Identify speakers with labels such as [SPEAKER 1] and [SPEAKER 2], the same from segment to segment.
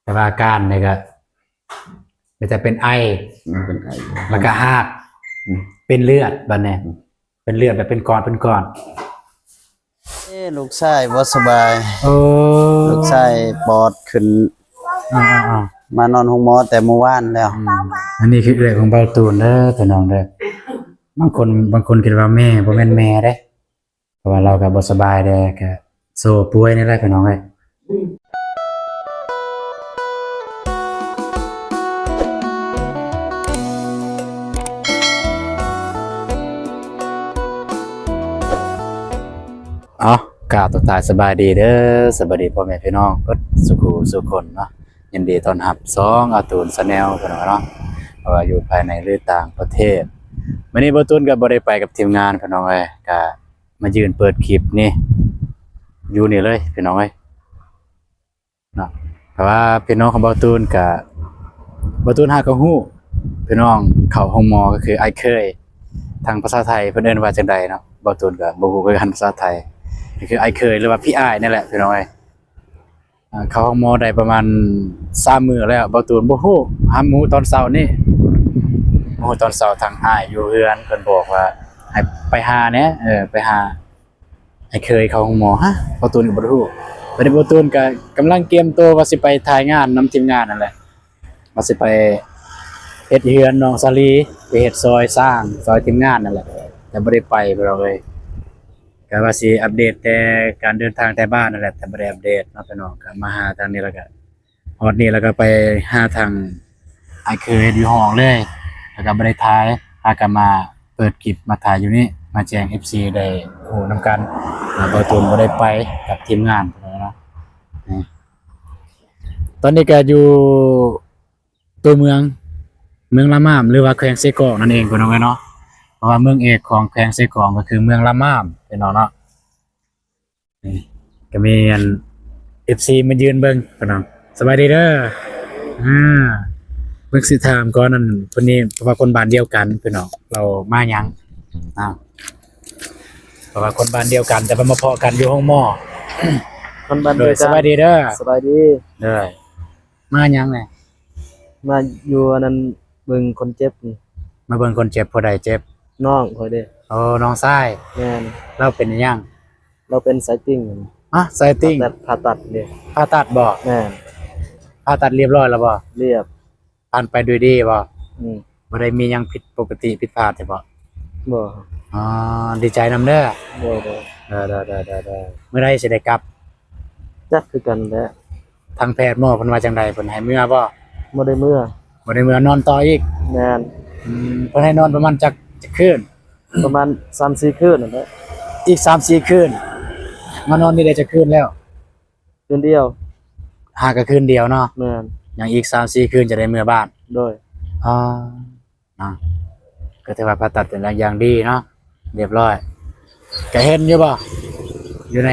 [SPEAKER 1] แต่ว่าอาการเนี่ยก็มันจะเป็นไอ
[SPEAKER 2] มันเป็นไอ
[SPEAKER 1] แล้วก็ฮากเป็นเลือดบัดนี้เป็นเลือดแบบเป็นก้อนเป็นก้อน
[SPEAKER 2] ลูกชายบ่สบาย
[SPEAKER 1] โอ้
[SPEAKER 2] ลูกชายปอดขึ้น
[SPEAKER 1] อ่า
[SPEAKER 2] มานอนห้องหมอแต่เมื่อวานแล้ว
[SPEAKER 1] อันนี้คือเรื่องของเบาตูนเด้อพี่น้องเด้อบางคนคิดว่าแม่บ่แม่นแม่เด้เพราะว่าเราก็บ่สบายเด้ก็โซ่ป่วยนี่แหละพี่น้องเอ้ยกล่าวตัวตายสบายดีเด้อสบายดีพ่อแม่พี่น้องก็สุขคนเนาะยินดีต้อนรับ2อาตูนชาแนลพี่น้องเนาะเพราะว่าอยู่ภายในหรือต่างประเทศมื้อนี้บ่ตูนก็บ่ได้ไปกับทีมงานพี่น้องเอ้ยก็มายืนเปิดคลิปนี่อยู่นี่เลยพี่น้องเอ้ยเนาะเพราะว่าพี่น้องของบ่ตูนก็บ่ตูนหาก็ฮู้พี่น้องเข้าห้องหมอก็คือไอ้เคยทางภาษาไทยเพิ่นเอิ้นว่าจังไดเนาะบ่ตูนก็บ่ฮู้คือกันภาษาไทยคือไอ้เคยหรือว่าพี่อ้ายนี่แหละพี่น้องเอ้ยเข้าห้องหมอได้ประมาณ3มื้อแล้วบ่ตูนบ่ฮู้หาหมูตอนเช้านี่โอ้ตอนเช้าทางอ้ายอยู่เรือนเพิ่นบอกว่าให้ไปหาแหน่ไปหาไอ้เคยเข้าห้องหมอฮะบ่ตูนก็บ่รู้บัดนี้บ่ตูนก็กำลังเตรียมตัวว่าสิไปถ่ายงานนำทีมงานนั่นแหละว่าสิไปเฮ็ดเรือนน้องสาลีไปเฮ็ดซอยสร้างซอยทีมงานนั่นแหละแต่บ่ได้ไปพี่น้องเอ้ยก็ว่าสิอัปเดตแต่การเดินทางแต่บ้านนั่นแหละแต่บ่ได้อัปเดตเนาะพี่น้องก็มาหาทางนี้แล้วก็ฮอดนี่แล้วก็ไปหาทางไอ้เคยอยู่ห้องเลยแล้วก็บ่ได้ถ่ายหากันมาเปิดคลิปมาถ่ายอยู่นี่มาแจ้ง FC ได้โอ้นำกันบ่ตูนบ่ได้ไปกับทีมงานเนาะตอนนี้ก็อยู่ตัวเมืองละม่ามหรือว่าแขวงเซกองนั่นเองพี่น้องเนาะเพราะว่าเมืองเอกของแขวงเซกองก็คือเมืองละม่ามพี่น้องเนาะนี่ก็มีอัน FC มายืนเบิ่งพี่น้องสบายดีเด้อเบิ่งสิถามก่อนนั่นเพิ่นนี่เพราะว่าคนบ้านเดียวกันพี่น้องเรามาหยังเพราะว่าคนบ้านเดียวกันแต่มาเพาะกันอยู่ห้องหม้อ
[SPEAKER 2] คนบ้านเดียวกัน
[SPEAKER 1] สบายดีเด้อ
[SPEAKER 2] สบายดี
[SPEAKER 1] เด้อมาหยังแหน่
[SPEAKER 2] มาอยู่อันนั้นเบิ่งคนเจ็บนี่
[SPEAKER 1] มาเบิ่งคนเจ็บผู้ใดเจ็บ
[SPEAKER 2] น้องข่อยเด้
[SPEAKER 1] โอ้น้องชาย
[SPEAKER 2] แม่น
[SPEAKER 1] เราเป็นอิหยัง
[SPEAKER 2] เราเป็นไซติ่ง
[SPEAKER 1] ไซติ่ง
[SPEAKER 2] ผ่าตัดเด้
[SPEAKER 1] ผ่าตัดบ่
[SPEAKER 2] แม่น
[SPEAKER 1] ผ่าตัดเรียบร้อยแล้วบ่
[SPEAKER 2] เรียบ
[SPEAKER 1] ผ่านไปด้วยดีบ่
[SPEAKER 2] บ่
[SPEAKER 1] ได้มีหยังผิดปกติผิดพลาดใช่บ่
[SPEAKER 2] บ่
[SPEAKER 1] อ๋อดีใจนำเด้อ
[SPEAKER 2] บ่
[SPEAKER 1] เมื่อใดสิได้กลับ
[SPEAKER 2] จักคือกันแหละ
[SPEAKER 1] ทางแพทย์หมอเพิ่นว่าจังได๋เพิ่นให้เมื่อบ่
[SPEAKER 2] บ่ได้เมื่
[SPEAKER 1] อนอนต่ออีก
[SPEAKER 2] แม่น
[SPEAKER 1] เพิ่นให้นอนประมาณจักคืน
[SPEAKER 2] ประมาณ 3-4 คืนนั่นแหละ
[SPEAKER 1] อีก 3-4 คืนมานอนนี่ได้จักคืนแล้ว
[SPEAKER 2] คืนเดียว
[SPEAKER 1] หาก็คืนเดียวเนาะ
[SPEAKER 2] แม่น
[SPEAKER 1] ยังอีก 3-4 คืนจะได้เมื่อบ้าน
[SPEAKER 2] โดย
[SPEAKER 1] อ๋อก็ถือว่าผ่าตัดเป็นอย่างดีเนาะเรียบร้อยก็เห็นอยู่บ่อยู่ใน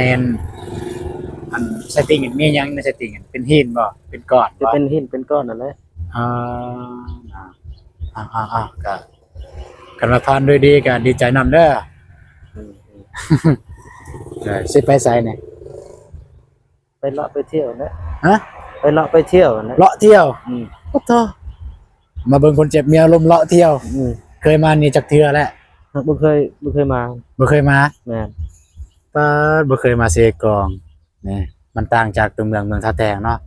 [SPEAKER 1] อันเซตติ้งมีหยังในเซตติ้งเป็นหินบ่เป็นก้อน
[SPEAKER 2] จะเป็นหินเป็นก้อนนั่นแหละ
[SPEAKER 1] อ๋อก็กันมาผ่านด้วยดีก็ดีใจนำเด้อสิไปไสเนี่ย
[SPEAKER 2] ไปเลาะไปเที่ยวนะ
[SPEAKER 1] ฮะ
[SPEAKER 2] ไปเลาะไปเที่ยวนะ
[SPEAKER 1] เลาะเที่ยวโอ้โธ่มาเบิ่งคนเจ็บมีอารมณ์เลาะเที่ยวเคยมานี่จักเทื่อแล้ว
[SPEAKER 2] บ่เคยมา
[SPEAKER 1] บ่เคยมา
[SPEAKER 2] แม่น
[SPEAKER 1] ป้าบ่เคยมาเซกองนี่มันต่างจากตัวเมืองท่าแตงเนาะ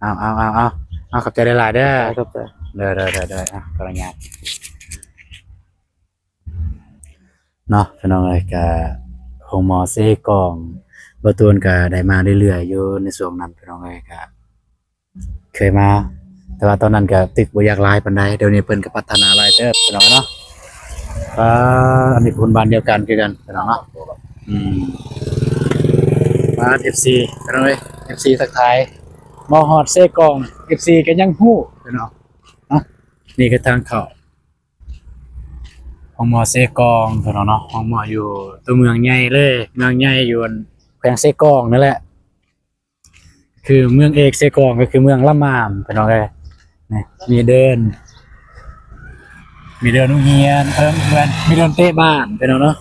[SPEAKER 1] เอาขอบใจหลายๆเด้อ
[SPEAKER 2] ครับ
[SPEAKER 1] เด้อขออนุญาตเนาะพี่น้องเอ้ยก็ห้องหมอเซกองบ่ตูนก็ได้มาเรื่อยๆอยู่ในช่วงนั้นพี่น้องเอ้ยก็เคยมาแต่ว่าตอนนั้นก็ตึกบ่อยากหลายปานใดเดี๋ยวนี้เพิ่นก็พัฒนาหลายเติบพี่น้องเนาะอันนี้คนบ้านเดียวกันคือกันพี่น้องเนาะบ้าน FC พี่น้องเอ้ย FC ทักทายมอฮอดเซกอง FC ก็ยังฮู้พี่น้องเนาะนี่คือทางเข้าห้องหมอเซกองพี่น้องเนาะห้องหมออยู่ตัวเมืองใหญ่เลยเมืองใหญ่อยู่แขวงเซกองนั่นแหละคือเมืองเอกเซกองก็คือเมืองละมามพี่น้องเอ้ยนี่มีเดินโรงเรียนมีเดินเตะบ้านพี่น้องเนาะ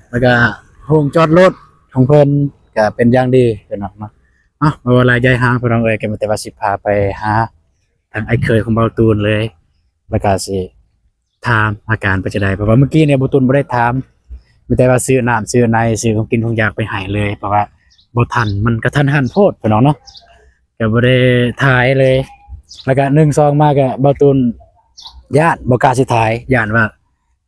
[SPEAKER 1] แล้วก็โรงจอดรถของเพิ่นก็เป็นอย่างดีพี่น้องเนาะ เวลาย้ายหางพี่น้องเอ้ยก็มีแต่ว่าสิพาไปหาทางไอ้เคยของเบาตูนเลยแล้วก็สิถามอาการเป็นจังได๋เพราะว่าเมื่อกี้เนี่ยเบาตูนบ่ได้ถามมีแต่ว่าซื้อน้ำซื้อในซื้อของกินของอยากไปให้เลยเพราะว่าบ่ทันมันกระทันหันโพดพี่น้องเนาะก็บ่ได้ถ่ายเลยแล้วก็1 2มาก็เบาตูนย้านบ่กล้าสิถ่ายย้านว่า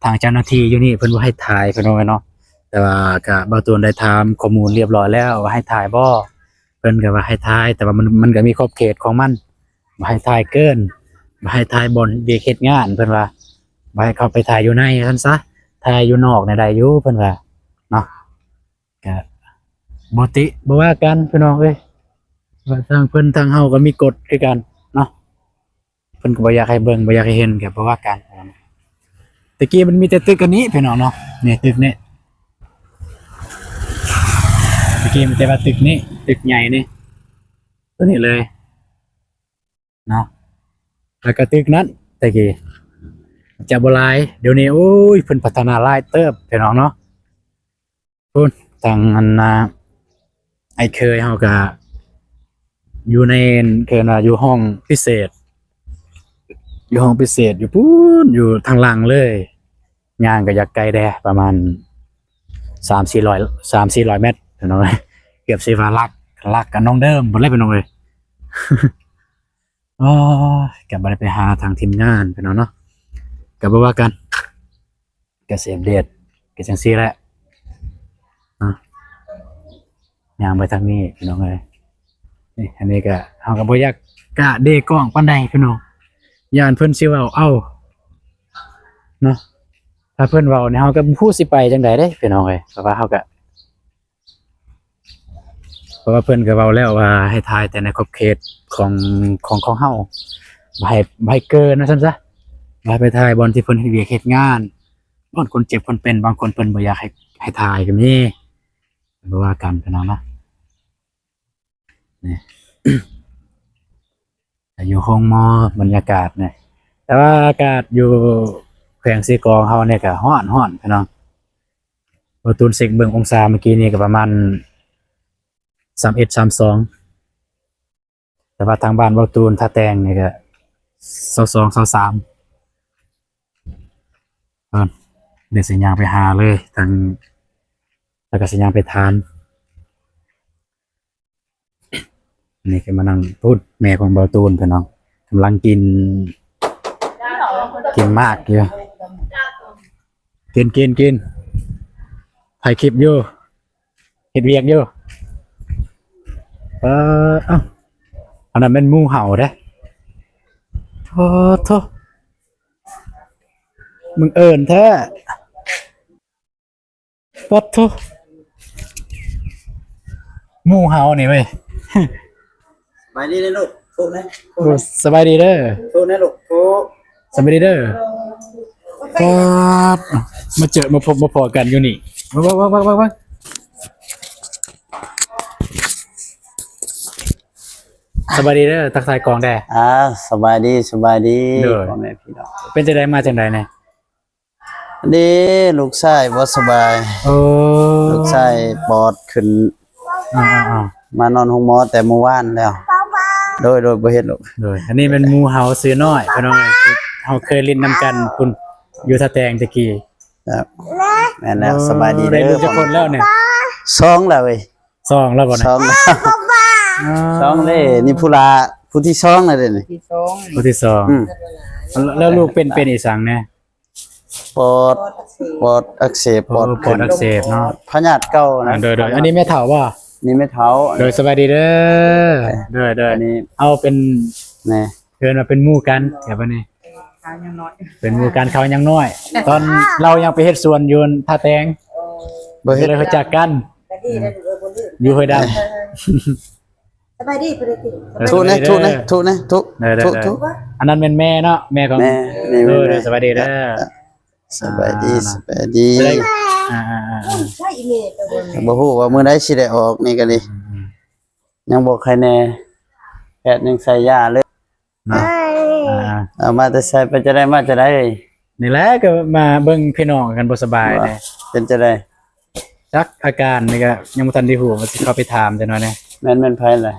[SPEAKER 1] ทางเจ้าหน้าที่อยู่นี่เพิ่นบ่ให้ถ่ายพี่น้องเอ้ยเนาะแต่ว่าก็เบาตูนได้ถามข้อมูลเรียบร้อยแล้วว่าให้ถ่ายบ่เพิ่นก็ว่าให้ถ่ายแต่ว่ามันก็มีขอบเขตของมันบ่ให้ถ่ายเกินบ่ให้ถ่ายบนเวียกเฮ็ดงานเพิ่นว่าบ่ให้เข้าไปถ่ายอยู่ในซั่นซะถ่ายอยู่นอกเนี่ยได้อยู่เพิ่นว่าเนาะก็บ่ติบ่ว่ากันพี่น้องเอ้ยว่าทางเพิ่นทางเฮาก็มีกฎคือกันเนาะเพิ่นก็บ่อยากให้เบิ่งบ่อยากให้เห็นก็บ่ว่ากันตะกี้มันมีแต่ตึกอันนี้พี่น้องเนาะนี่ตึกนี้ตะกี้มันแต่ว่าตึกนี้ตึกใหญ่นี่ตัวนี้เลยเนาะแล้วก็ตึกนั้นตะกี้จะบ่หลายเดี๋ยวนี้โอ้ยเพิ่นพัฒนาหลายเติบพี่น้องเนาะพุ่นทางอันน่ะไอ้เคยเฮาก็อยู่ในเคินว่าอยู่ห้องพิเศษอยู่ห้องพิเศษอยู่พู้นอยู่ทางหลังเลยย่างก็อยากไกลแดประมาณ3-400เมตรพี่น้องเอ้ยเกือบสิว่าลักกับน้องเดิมบ่เลยพี่น้องเอ้ย อ๋อก็บ่ได้ไปหาทางทีมงานพี่น้องเนาะก็บ่ว่ากันก็สิอัปเดตก็จังซี่แหละย่างไปทางนี้พี่น้องเอ้ยนี่อันนี้ก็เฮาก็บ่อยากกะเดกล้องปานใดพี่น้องย่านเพิ่นสิเว้าเอ้าเนาะถ้าเพิ่นเว้าเนี่ยเฮาก็บ่ฮู้สิไปจังได๋เด้พี่น้องเอ้ยเพราะว่าเฮาก็เพราะว่าเพิ่นก็เว้าแล้วว่าให้ถ่ายแต่ในขอบเขตของเฮาบ่ให้เกินว่าซั่นซะบ่ให้ไปถ่ายบอนที่เพิ่นเฮ็ดเวียกเฮ็ดงานบอนคนเจ็บคนเป็นบางคนเพิ่นบ่อยากให้ถ่ายก็มีบ่ว่ากันพี่น้องเนาะนี่ อยู่ห้องมอบรรยากาศเนี่ยแต่ว่าอากาศอยู่แขวงสีกองเฮาเนี่ยก็ร้อนพี่น้องบ่ตูนเช็คเบิ่งองศาเมื่อกี้นี่ก็ประมาณ31 32แต่ว่าทางบ้านบ่ตูนท่าแตงนี่ก็22 23เดี๋ยวสิย่างไปหาเลยทางแล้วก็สิย่างไปทานนี่ก็มานั่งพูดแม่ของบ่ตูนพี่น้องกำลังกินมากอยู่กินถ่ายคลิปอยู่เฮ็ดเวียกอยู่เอ้าอันนั้นเป็นหมูเห่าเด้โธ่มึงเอิ้นแท้ปัดโธ่หมูเห่านี่เว้ย
[SPEAKER 2] ไปนี่เลยลูกโทษนะ
[SPEAKER 1] โอ้สบายดีเด้อ
[SPEAKER 2] โทษนะลูกโทษ
[SPEAKER 1] สบายดีเด้อปัดมาเจอมาพบมาพอกันอยู่นี่ว้าสบายดีเด้อทักทายกองแด้
[SPEAKER 2] สบายดี
[SPEAKER 1] เด้อ
[SPEAKER 2] พ่อแม่พี่น้อง
[SPEAKER 1] เป็นจังไดมาจังไดเนี่ย
[SPEAKER 2] ดีลูกชายบ่สบาย
[SPEAKER 1] โอ้
[SPEAKER 2] ลูกชายปอดขึ้น
[SPEAKER 1] อ่า
[SPEAKER 2] มานอนห้องหมอแต่เมื่อวานแล้วโดยบ่เฮ็ดลูก
[SPEAKER 1] ๆเลยอันนี้เป็นหมูเห่าซื้อน้อยพี่น้องเฮาเคยเล่นนำกันคุณอยู่ท่าแตงตะกี้
[SPEAKER 2] ครับแม่นแล้วสบายดีเด้
[SPEAKER 1] ได้ลู
[SPEAKER 2] อก
[SPEAKER 1] จักคนแล้วเนี่ย
[SPEAKER 2] สองแล้วเว้ย
[SPEAKER 1] สองแล้วบ่
[SPEAKER 2] ส
[SPEAKER 1] เนี่ย
[SPEAKER 2] องแล้วสองเด้นี่ผู้ที่สองแล้วเด้นี่
[SPEAKER 1] ผู้ที่สอง
[SPEAKER 2] อืม
[SPEAKER 1] แล้วลูกเป็นอีสังเนี่ย
[SPEAKER 2] ปอดอักเสบ
[SPEAKER 1] ปอดอักเสบเนาะ
[SPEAKER 2] พยาธิเก่านะ
[SPEAKER 1] โดยอันนี้แม่เฒ่าบ่
[SPEAKER 2] นี่ไม่เท้า
[SPEAKER 1] โดยสบายดีเด้อโดย
[SPEAKER 2] อันนี้
[SPEAKER 1] เอาเป็น
[SPEAKER 2] นี่
[SPEAKER 1] เพิ่นมาเป็นหมู่กันแบบนี้เป็นหมู่กันเขายังน้อย ตอนเรายังไปเฮ็ดสวนอยู่ท่าแตง
[SPEAKER 2] บ่เฮ็ด
[SPEAKER 1] เลยรู้จักกันอยู่ห้วยดำ
[SPEAKER 3] สบายดีปกติ
[SPEAKER 2] ทุนะทุนะทุนะทุ
[SPEAKER 1] เด้อ
[SPEAKER 2] ทุ
[SPEAKER 1] อันนั้นเป็นแม่เนาะแม่ของ
[SPEAKER 2] แม่นี่
[SPEAKER 1] เอ
[SPEAKER 2] แม่
[SPEAKER 1] อสบายดีเด้อ
[SPEAKER 2] สบายดีสบายดี
[SPEAKER 1] ได้อ่า
[SPEAKER 3] ใช่อีเมลตัวบน
[SPEAKER 2] บ่ฮู้ว่ามื้อใดสิได้ออกนี่ก็ดียังบ่ใครแน่แพทย์ยังใส่ยาเลย
[SPEAKER 1] เนาะ
[SPEAKER 2] เอามาแต่ใส่ไปจะได้มาจะได้
[SPEAKER 1] นี่แหละก็มาเบิ่งพี่น้องกันบ่สบายเลย
[SPEAKER 2] เป็นจะได้
[SPEAKER 1] จักอาการนี่ก็ยังบ่ทันได้ฮู้ว่าสิเข้าไปถามจังหน่อยแน่
[SPEAKER 2] แม่นไผล่ะ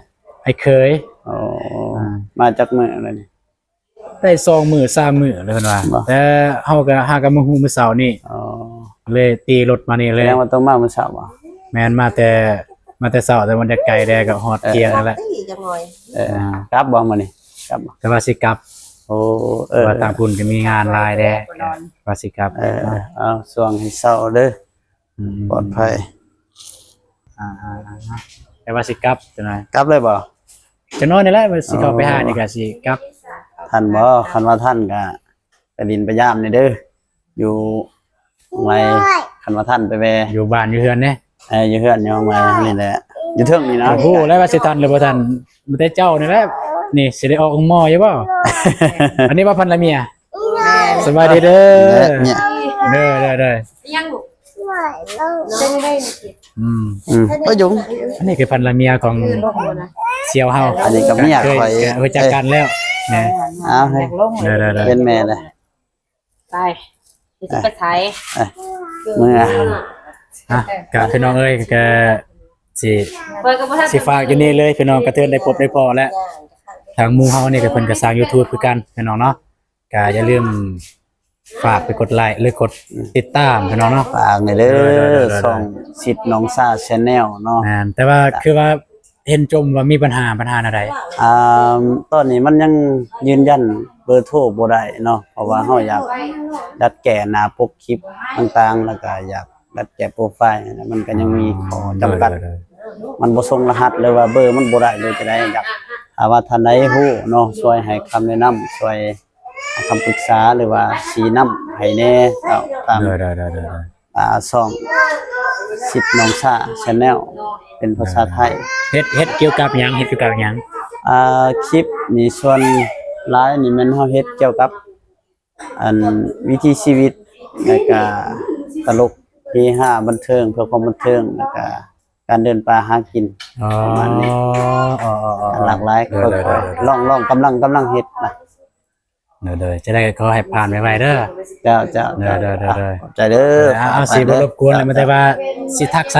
[SPEAKER 1] ไอ้เคย
[SPEAKER 2] อ๋อมาจากเมืองอะไรนี่
[SPEAKER 1] ได้2มื้อ3มื้อเลยเพิ่นว่า
[SPEAKER 2] บ่
[SPEAKER 1] แต่เฮาก็หากันมาฮู้มื้อเช้านี่
[SPEAKER 2] อ๋อ
[SPEAKER 1] เลยตีรถมานี่
[SPEAKER 2] แส
[SPEAKER 1] เลย
[SPEAKER 2] ดงว่าต้องมาเมื่อเช้าบ่
[SPEAKER 1] แม่นมาแต่เช้าแต่มันจะไกลแดก็ฮอดเที่ยงนั่นแหละ
[SPEAKER 3] ตีจังหน่อย
[SPEAKER 2] กลับบ่มื้อนี้กลับบ่
[SPEAKER 1] แต่ว่าสิกลับ
[SPEAKER 2] โอ้
[SPEAKER 1] ว่าทางคุณก็มีงานหลายแดว่าสิกลับ
[SPEAKER 2] เอาส่วงให้เช้าเด้อ
[SPEAKER 1] ม
[SPEAKER 2] ปลอดภัย
[SPEAKER 1] แต่ว่าสิกลับจังได๋
[SPEAKER 2] กลับเลยบ่
[SPEAKER 1] จังน้อยนี่แหละว่าสิเข้าไปหานี่ก็สิกลับ
[SPEAKER 2] ท่านบ่คันว่าท่านก็ไปดินไปยามนี่เด้ออยู่ไว้คันว่าท่านไปแว
[SPEAKER 1] อยู่บ้านอยู่เฮือนเด้
[SPEAKER 2] อยู่เฮือนอยู่ไว้นี่แหละอยู่เทิงนี่นะ
[SPEAKER 1] โอ้โหแล้วว่าสิทันหรือบ่ทันมันแต่เจ้านี่แหละนี่สิได้ออกหม้ออยู่บ่ อันนี้ว่าพันละเมียสบายดีเด้อ
[SPEAKER 2] เนี่ย
[SPEAKER 1] เด้อ
[SPEAKER 3] ยังลูกเป็นได้นี่สิ
[SPEAKER 2] ก็ยุง
[SPEAKER 1] อันนี้คือพันละเมียของ
[SPEAKER 3] ลงนะ
[SPEAKER 1] เสี่ยวเฮา
[SPEAKER 2] อันนี้ก็เมีย
[SPEAKER 1] เคย
[SPEAKER 2] ข่อย
[SPEAKER 1] รู้จักกันแล้วนะ
[SPEAKER 2] เอาให้
[SPEAKER 1] เด้อ
[SPEAKER 2] เป็นแม่เลย
[SPEAKER 3] ไปสิไปไส
[SPEAKER 2] เมื่อ
[SPEAKER 1] อ่ะก็พี่น้องเอ้ยก็สิ
[SPEAKER 3] เปิดก็บ่ทัน
[SPEAKER 1] สิฝากอยู่นี่เลยพี่น้องกระเทือนได้พบได้พอแล้วทางหมู่เฮานี่ก็เพิ่นก็สร้าง YouTube คือกันพี่น้องเนาะก็อย่าลืมฝากไปกดไลค์หรือกดติดตามพี่น้องเนาะ
[SPEAKER 2] ฝากในอยเด้อส่องสิทธิ์น้องซ่าชาแนลเนาะ
[SPEAKER 1] แต่ว่าคือว่าเห็นจมว่ามีปัญหาอะไร
[SPEAKER 2] ตอนนี้มันยังยืนยันเบอร์โทรบ่ได้เนาะเพราะว่าเฮาอยากดัดแก้หน้าปกคลิปต่างๆแล้วก็อยากดัดแก้โปรไฟล์นะมันก็ยังมีข้อจำกัด มันบ่ส่งรหัสเลยว่าเบอร์มันบ่ได้เลยจะได้อยากถ้าว่าท่านใดฮู้เนาะช่วยให้คำแนะนำช่วยให้คำปรึกษาหรือว่าชี้นำให้แน่ตามช่องสิทธิ์น้องซ่าชาแนลเป็นภาษาไทย
[SPEAKER 1] เฮ็ดเกี่ยวกับหยัง
[SPEAKER 2] คลิปนี่ส่วนหลายนี่มันเฮาเฮ็ดเกี่ยวกับอันวิถีชีวิตแล้วก็ตลกเฮฮาบันเทิงเพื่อความบันเทิงแล้วก็การเดินป่าหากิน
[SPEAKER 1] อ๋อ
[SPEAKER 2] ประมาณนี้ หลากหลาย
[SPEAKER 1] เลย
[SPEAKER 2] ลองกำลังเฮ็ดนะ
[SPEAKER 1] จะได้ขอให้ผ่านไวๆเด้อ
[SPEAKER 2] เจ้า
[SPEAKER 1] เด้อ
[SPEAKER 2] ขอบใจเด้อ
[SPEAKER 1] เอาสิบ่รบกวนเลยมันแต่ว่าสิทักไส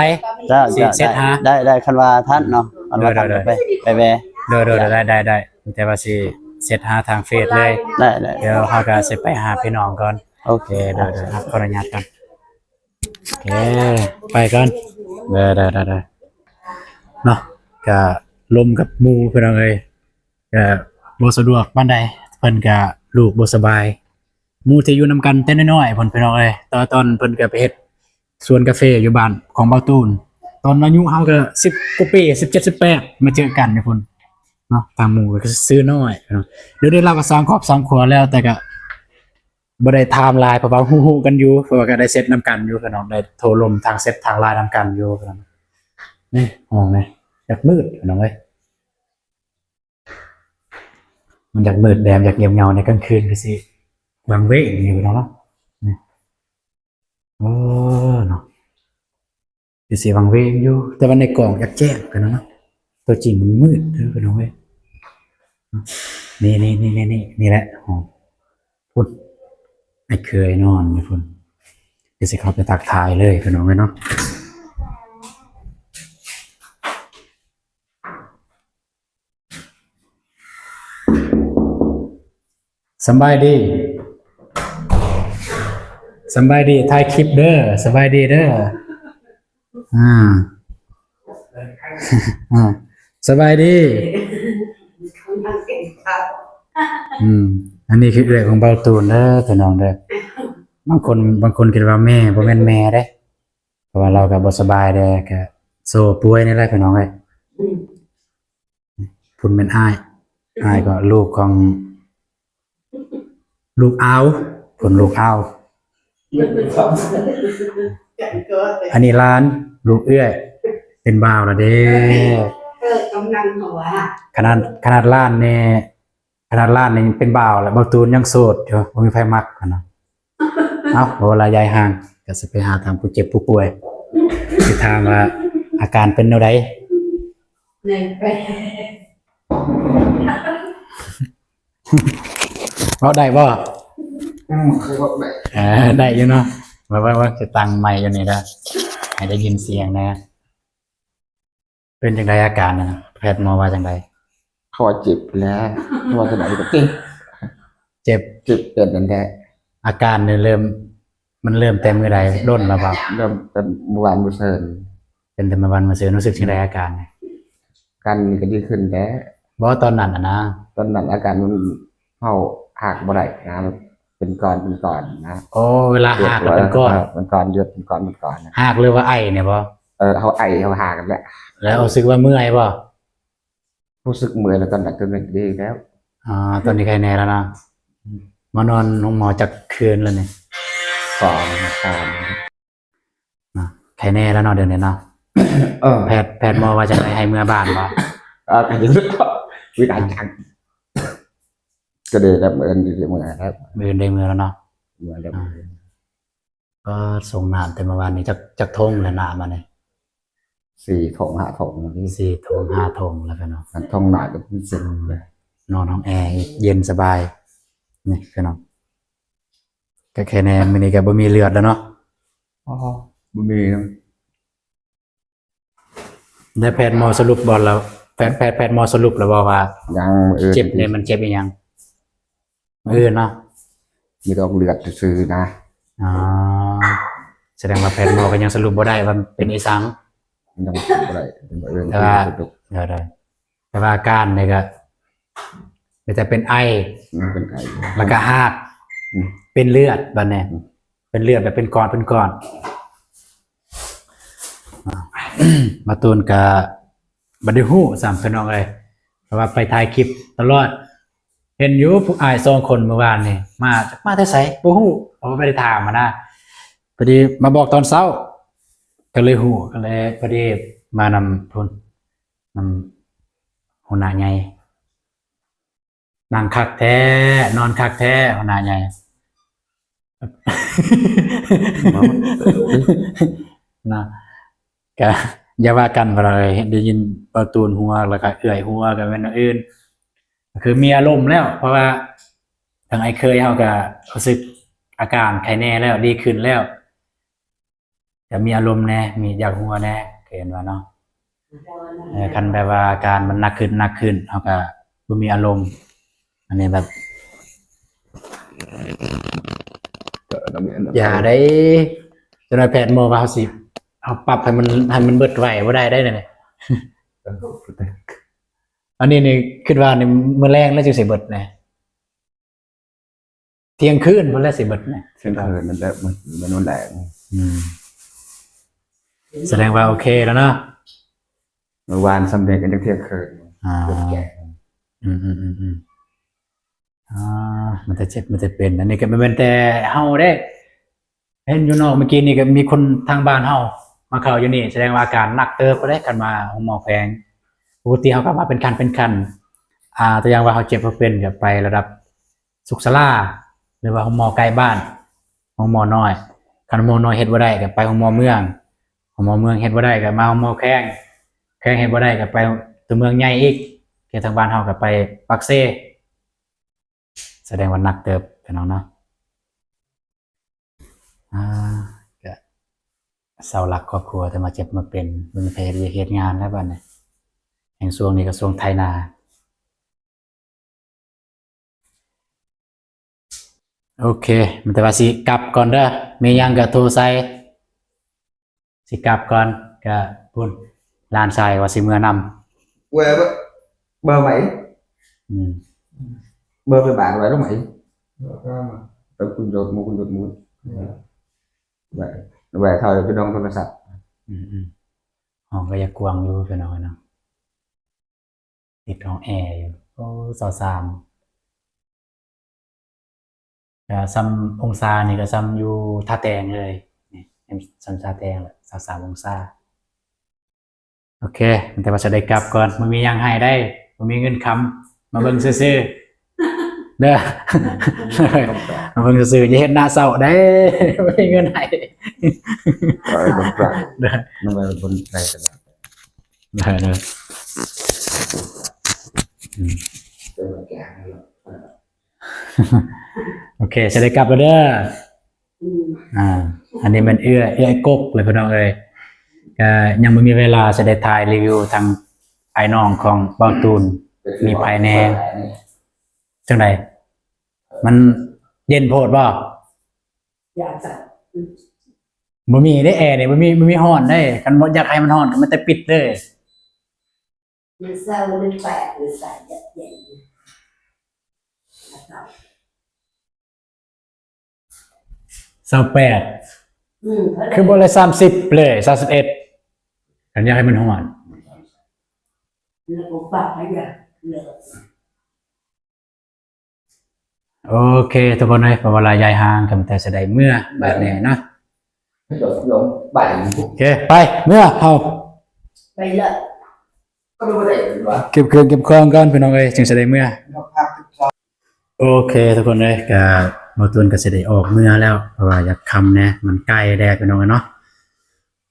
[SPEAKER 2] เจ้า
[SPEAKER 1] สิเซตหา
[SPEAKER 2] ได้คันว่าท่านเนาะคันว่าท่าน
[SPEAKER 1] เด้อ
[SPEAKER 2] ไปแว
[SPEAKER 1] เด้อได้แต่ว่าสิเซตหาทางเฟซเลย
[SPEAKER 2] ได้
[SPEAKER 1] เดี๋ยวเฮาก็สิไปหาพี่น้องก่อน
[SPEAKER 2] โอเค
[SPEAKER 1] เด้อขออนุญาตก่อนโอเคไปก่อนเด้อเนาะก็ลมกับหมู่พี่น้องเอ้ยก็บ่สะดวกปานใดเพิ่นก็ลูกบ่สบายหมู่ที่อยู่นํกันแต่น้อยๆเพิ่นพี่น้องเอ้ยตอนเพิ่นก็ไปเฮ็ดสวนกาแฟอยู่บ้านของเบาตูนตอนอายุเฮาก็10กว่าปี17 18มาเจอกันนี่พุ่นเนาะทางหมู่ก็ซื้อน้อยเนาะเดี๋ยวได้เราก็สร้างครอบสร้างครัวแล้วแต่ก็บ่ได้ไทม์ไลน์เพราะว่าฮู้ๆกันอยู่เพราะว่าก็ได้เซตนํกันอยู่พี่น้องได้โทรลมทางเซตทางไลน์นํกันอยู่พี่น้องนี่ห้องนี่อยากมืดพี่น้องเอ้ยมันอยากมืดแดมอยากเงียบเงาในกลางคืนก็สิวังเวงอยู่พี่น้องเนาะนี่โอ้เนาะก็สิวังเวงอยู่แต่ว่าในกล่องอยากแจ้งพี่น้องเนาะตัวจริงมันมืดเด้อพี่น้องเอ้ยนี่แหละห้องพุ่นไอ้เคยนอนนี่พุ่นก็สิเข้าไปตักทายเลยพี่น้องเอ้ยเนาะสบายดีถ่ายคลิปเด้อสบายดีเด้อสบายดีอันนี้คือเรื่องของเบาตูนเด้อพี่น้องเด้อบางคนคิดว่าแม่บ่แม่นแม่เด้เพราะว่าเราก็บ่สบายเด้ก็โซ่ป่วยนี่แหละพี่น้องเอ้ยพุ่นเป็นอ้ายก็ลูกของลูกอาวผลลูกอาวอันนี้ร้านลูกเอื้อยเป็นบ่าวละเด้
[SPEAKER 3] กำนันหัว
[SPEAKER 1] ขนาดร้านนี่เป็นบ่าวแล้วบางตูนยังโสดอยู่บ่มีไผมักกันเนาะเวลายายห่างก็สิไปหาทางผู้เจ็บผู้ป่วยสิถามว่าอาการเป็นแนวใดเว้าได้บ่ได้อยู่เนาะว่าจะตั้งไมค์อยู่นี่นะให้ได้ยินเสียงนะเป็นจังไดอาการนะแพทย์หมอว่าจังได
[SPEAKER 4] เขาว่าเจ็บแล้วเขาว่าขนาดนี้ก็เจ็บ
[SPEAKER 1] เจ็บ
[SPEAKER 4] เจ็บเป็นนั่นแหละ
[SPEAKER 1] อาการเนี่ยมันเริ่มเต็มมือใดด้นแล้วเปล่า
[SPEAKER 4] เริ่มเป็นเมื่อวานมื้อเชิญ
[SPEAKER 1] เป็นแต่มาวันมาเสือรู้สึกที่ใดอาการเนี่ย
[SPEAKER 4] กันก็ดีขึ้นแล้ว
[SPEAKER 1] บอกว่าตอนนั้นนะ
[SPEAKER 4] ตอนนั้นอาการมันเข้าหักบ่ได้นะมันเป็นก้อนนะ
[SPEAKER 1] โอ้เวลาหักแล้วเป็นก้อน
[SPEAKER 4] เป็นก้อนเลือดเป็นก้อนนะ
[SPEAKER 1] หักเลยว่าไอเนี่ยบ่
[SPEAKER 4] เขาไอเขาหากันแหละ
[SPEAKER 1] แล้วรู้สึกว่าเมื่อยบ่
[SPEAKER 4] รู้สึกเมื่อยแล้วตอนนั้นก็ไม่ดีแล้ว
[SPEAKER 1] ตอนนี้ใครแน่แล้วนะมานอนห้องหมอจากคืนแล้วเนี่ย
[SPEAKER 4] 2 3
[SPEAKER 1] ใครแน่แล้วเนาะเดี๋ยวนี้เนาะแพทย์หมอว่าจะให้เมื่อบ้านบ่
[SPEAKER 4] กันจะวิการจังก็เลยแบบเหมือนเมื่อยแล้ว
[SPEAKER 1] มือได้มือแล้วเนาะ
[SPEAKER 4] เหมือนแล้ว
[SPEAKER 1] ก็ส่งน้ำแต่เมื่อวานนี้จากทงแล้วน้ำมาเนี่ย
[SPEAKER 4] 4 ถุง 5 ถุงนี่
[SPEAKER 1] 4 ทง 5 ทงแล้วกันเนาะ
[SPEAKER 4] ถุงหน่อยก็เป็นสิบเลย
[SPEAKER 1] นอนห้องแอร์เย็นสบายนี่พี่น้องก็แค่แน่มื้อนี้ก็บ่มีเลือดแล้วเนาะ
[SPEAKER 4] บ่มี
[SPEAKER 1] ได้แพทย์หมอสรุปบ่แล้วแพทย์หมอสรุปแล้วบ่ว่า
[SPEAKER 4] ยัง
[SPEAKER 1] เจ็บเนี่ยมันเจ็บอีหยังเนาะ
[SPEAKER 4] มีต้องเลือดซื้อนะ
[SPEAKER 1] อ๋อแสดงว่าแพทย์หมอก็ยังสรุปบ่ได้ว่ามันเป็นอีสัง
[SPEAKER 4] ยังอะไรเป็นเรื่อง
[SPEAKER 1] แต่ว่าได้แต่ว่าอาการเนี่ยก็จะเป็นไอ
[SPEAKER 4] เป็นไก่
[SPEAKER 1] แล้วก็หากเป็นเลือดบัดเนี่ยเป็นเลือดแบบเป็นก้อนมาตูนกับบัดได้ฮู้สามพี่น้องเลยเพราะว่าไปถ่ายคลิปตลอด เห็นอยู่ผู้อาย2 คนเมื่อวานนี่มาแต่ไสบ่ฮู้เพราะว่าไม่ได้ถามมานะพอดีมาบอกตอนเช้าก็เลยฮู้ก็เลยพอดีมานำทุนนำหัวหน้าใหญ่นั่งคักแท้นอนคักแท้หัวหน้าใหญ่ นะก็อย่าว่ากันว่าเลยได้ยินประตูนหัวแล้วก็เอื่อยหัวกันเป็นอื่นคือมีอารมณ์แล้ว เพราะว่าทางไอ้เคยเขาก็รู้สึกอาการไข้แน่แล้วดีขึ้นแล้วแต่มีอารมณ์แน่มีอยากหัวแน่เห็นว่าเนาะคันแบบว่าอาการมันหนักขึ้นเขาก็บ่มีอารมณ์อันนี้แบบ อย่าได้จนแพทย์หมอว่าสิเอาปรับให้มันเบิดไหวบ่ได้เนี่ยอันนี้นี่คิดว่านี่มื้อแรงแล้วจังสิเบิดแน่เที่ยงคืนพุ่นแล้วสิเบิดแน่
[SPEAKER 4] เช่นเคยมันแบบมันนุ่นแรง
[SPEAKER 1] แสดงว่าโอเคแล้วเนาะ
[SPEAKER 4] เมื่อวานสำเร็จกันจังเที่ยงคืน
[SPEAKER 1] มันจะเจ็บมันจะเป็นอันนี้ก็เป็นแต่เฮาได้เห็นอยู่นอกเมื่อกี้นี่ก็มีคนทางบ้านเฮามาเข้าอยู่นี่แสดงว่าอาการหนักเติบก็ได้กันมาของหมอแพงปกติเฮาก็มาเป็นคันตัวอย่างว่าเฮาเจ็บบ่เป็นก็ไประดับสุขศาลาหรือว่าของหมอใกล้บ้านของหมอน้อยคันหมอน้อยเฮ็ดบ่ได้ก็ไปของหมอเมืองเฮ็ดบ่ได้ก็มาของหมอแข้งเฮ็ดบ่ได้ก็ไปตัวเมืองใหญ่อีกแค่ทางบ้านเฮาก็ไปปักเซแสดงว่าหนักเติบพี่น้องเนาะก็เสาหลักครอบครัวแต่มาเจ็บมาเป็นมันเพลียเฮ็ดงานแล้วบัดนี้แห่งช่วงนี้ก็ช่วงไถนาโอเคมันแต่ว่าสิกลับก่อนเด้อมีหยังก็โทรใส่สิกลับก่อนก็พุ่นลานทรายว่าสิเมื่อนำ
[SPEAKER 4] quê bơ Mỹ
[SPEAKER 1] อืม
[SPEAKER 4] bơ với bạn vậy đó Mỹ tôi kun dột mua vậy về thời cái đông tôi sạch
[SPEAKER 1] ห้องก็ยังกว้างอยู่พี่น้องเนาะติดห้องแอร์อยู่โอ้23ซ้ำองศานี่ก็ซ้ำอยู่ท่าแตงเลยนี่ซ้ำท่าแตงแหละ23องศาโอเคแต่ว่าจะได้กลับก่อนมันมียังให้ได้มันมีเงินคำมาเบิ่งซื่อๆเด้อ มาเบิ่งซื่อๆอย่าเฮ็ดหน้าเศร้าได้ ไม่มีเงินให้
[SPEAKER 4] rồi bận rộn
[SPEAKER 1] เด้อ
[SPEAKER 4] nó về bên này là
[SPEAKER 1] เด้อ
[SPEAKER 4] tôi là cả
[SPEAKER 1] โอเคจะได้กลับแล้วเด้ออันนี้มันเอื้อกกเลยพี่น้องเอ้ยก็ยังไม่มีเวลาจะได้ถ่ายรีวิวทางไอ้น้องของเบาตูน มีภายในจังไดมันเย็นโพดบ่
[SPEAKER 3] อยากจะ
[SPEAKER 1] บ่มีได้แอร์นี่บ่มีร้อนได้คันบ่อยากให้มันร้อนก็มันแต่ปิดเลย
[SPEAKER 3] มันเศร้ามันแปลกหรือใส่เย็นเย็น
[SPEAKER 1] 28คือบ่เลย30เลย31คันอยากให้มันร้อน
[SPEAKER 3] แล้วก็ปากให้ยาเลย
[SPEAKER 1] โอเคทุกคนเลยเวลายายห่างกันแต่แสดงเมื่อแบบนี้นะ
[SPEAKER 4] giống bảy
[SPEAKER 1] โอเคไปเมื่อเอา
[SPEAKER 3] ไปเลย
[SPEAKER 4] có đâu có thể đoán
[SPEAKER 1] เก็บเครื่องเก็บของก่อนพี่น้องเอ้ยจึงแสดงเมื่อโอเคทุกคนเลยกับบตุนก็แสดงออกเมื่อแล้วเพราะว่าอยากคำเนี่ยมันใกล้แดดพี่น้องเนาะ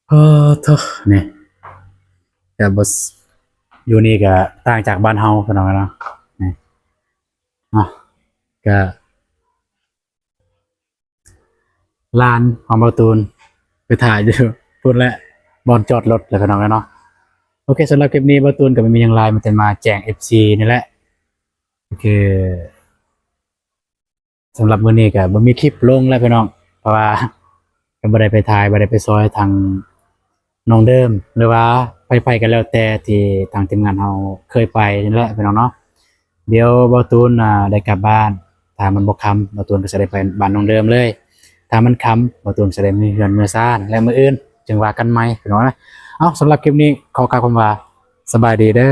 [SPEAKER 1] โอ้โธ่เนี่ยกับบอยู่นี่ก็ต่างจากบ้านเฮาพี่น้องเนาะนี่เนาะก็ลานของบตุนไปถ่ายอยู่พูดแล้วบอลจอดรถแล้วพี่น้องเนาะ โอเคสำหรับคลิปนี้บาตูนกับมีอย่างไรมันจะมาแจ้ง FC นี่แหละคือสำหรับมื้อนี้ก็บ่มีคลิปลงแล้วพี่น้องเพราะว่าก็บ่ได้ไปถ่ายบ่ได้ไปซอยทางน้องเดิมหรือว่าไปกันแล้วแต่ที่ทางทีมงานเราเคยไปนี่แหละพี่น้องเนาะเดี๋ยวบาตูนได้กลับบ้านถ้ามันบ่ค่ำบาตูนก็จะได้ไปบ้านน้องเดิมเลยถ้ามันค่ำบาตูนจะได้มีเฮือนมื้อซ่านและมื้ออื่นจึงว่ากันใหม่พี่น้องนะเอาสำหรับคลิปนี้ขอกล่าวคำว่าสบายดีเด้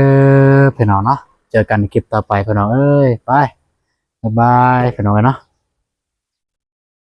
[SPEAKER 1] อพี่น้องเนาะเจอกันในคลิปต่อไปพี่น้องเอ้ยไปบ๊ายบายพี่น้องเนาะ